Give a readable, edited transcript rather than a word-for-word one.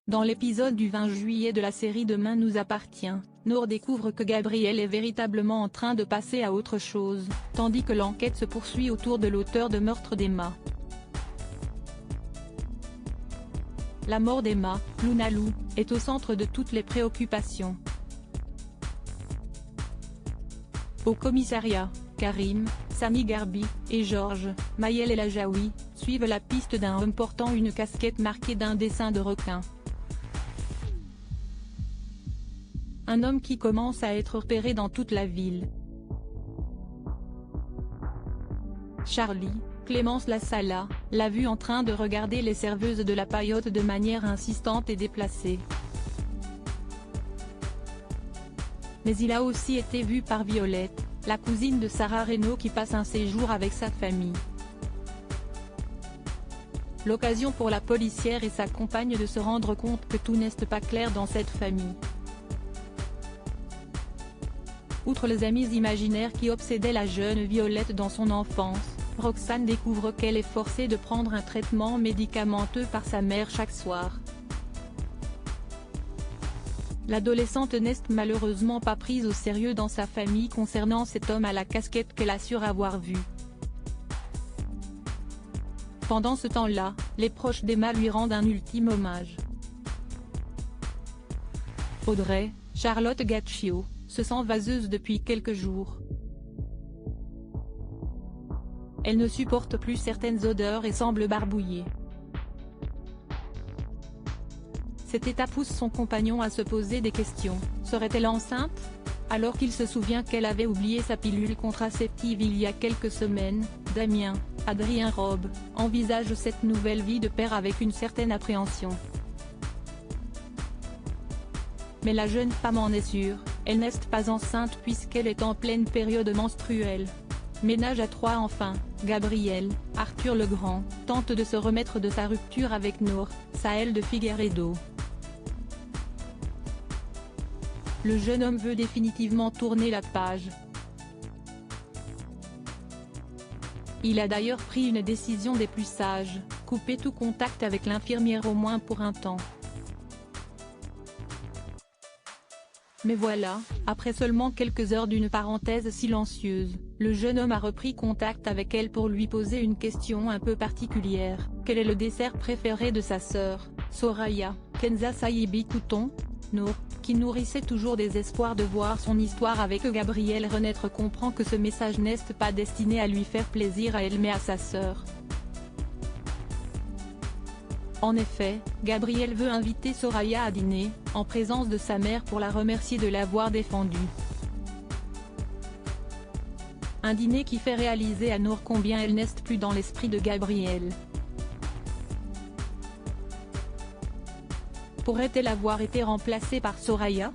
Dans l'épisode du 20 juillet de la série Demain nous appartient, Nour découvre que Gabriel est véritablement en train de passer à autre chose, tandis que l'enquête se poursuit autour de l'auteur de meurtre d'Emma. La mort d'Emma, Luna Lou, est au centre de toutes les préoccupations. Au commissariat, Karim, Sami Garbi, et Georges, Mayel El Ajaoui, suivent la piste d'un homme portant une casquette marquée d'un dessin de requin. Un homme qui commence à être repéré dans toute la ville. Charlie, Clémence Lassala, l'a vu en train de regarder les serveuses de la paillote de manière insistante et déplacée. Mais il a aussi été vu par Violette, la cousine de Sarah Reynaud qui passe un séjour avec sa famille. L'occasion pour la policière et sa compagne de se rendre compte que tout n'est pas clair dans cette famille. Outre les amis imaginaires qui obsédaient la jeune Violette dans son enfance, Roxane découvre qu'elle est forcée de prendre un traitement médicamenteux par sa mère chaque soir. L'adolescente n'est malheureusement pas prise au sérieux dans sa famille concernant cet homme à la casquette qu'elle assure avoir vu. Pendant ce temps-là, les proches d'Emma lui rendent un ultime hommage. Audrey, Charlotte Gaccio, se sent vaseuse depuis quelques jours. Elle ne supporte plus certaines odeurs et semble barbouiller. Cet état pousse son compagnon à se poser des questions. Serait-elle enceinte? Alors qu'il se souvient qu'elle avait oublié sa pilule contraceptive il y a quelques semaines, Damien, Adrien Robe, envisage cette nouvelle vie de père avec une certaine appréhension. Mais la jeune femme en est sûre, elle n'est pas enceinte puisqu'elle est en pleine période menstruelle. Ménage à 3 enfin, Gabriel, Arthur Legrand, tente de se remettre de sa rupture avec Nour, Saël de Figueiredo. Le jeune homme veut définitivement tourner la page. Il a d'ailleurs pris une décision des plus sages, couper tout contact avec l'infirmière au moins pour un temps. Mais voilà, après seulement quelques heures d'une parenthèse silencieuse, le jeune homme a repris contact avec elle pour lui poser une question un peu particulière. Quel est le dessert préféré de sa sœur, Soraya, Kenza Saïbi Couton? Nour, qui nourrissait toujours des espoirs de voir son histoire avec Gabriel renaître, comprend que ce message n'est pas destiné à lui faire plaisir à elle mais à sa sœur. En effet, Gabriel veut inviter Soraya à dîner, en présence de sa mère pour la remercier de l'avoir défendue. Un dîner qui fait réaliser à Nour combien elle n'est plus dans l'esprit de Gabriel. Pourrait-elle avoir été remplacée par Soraya ?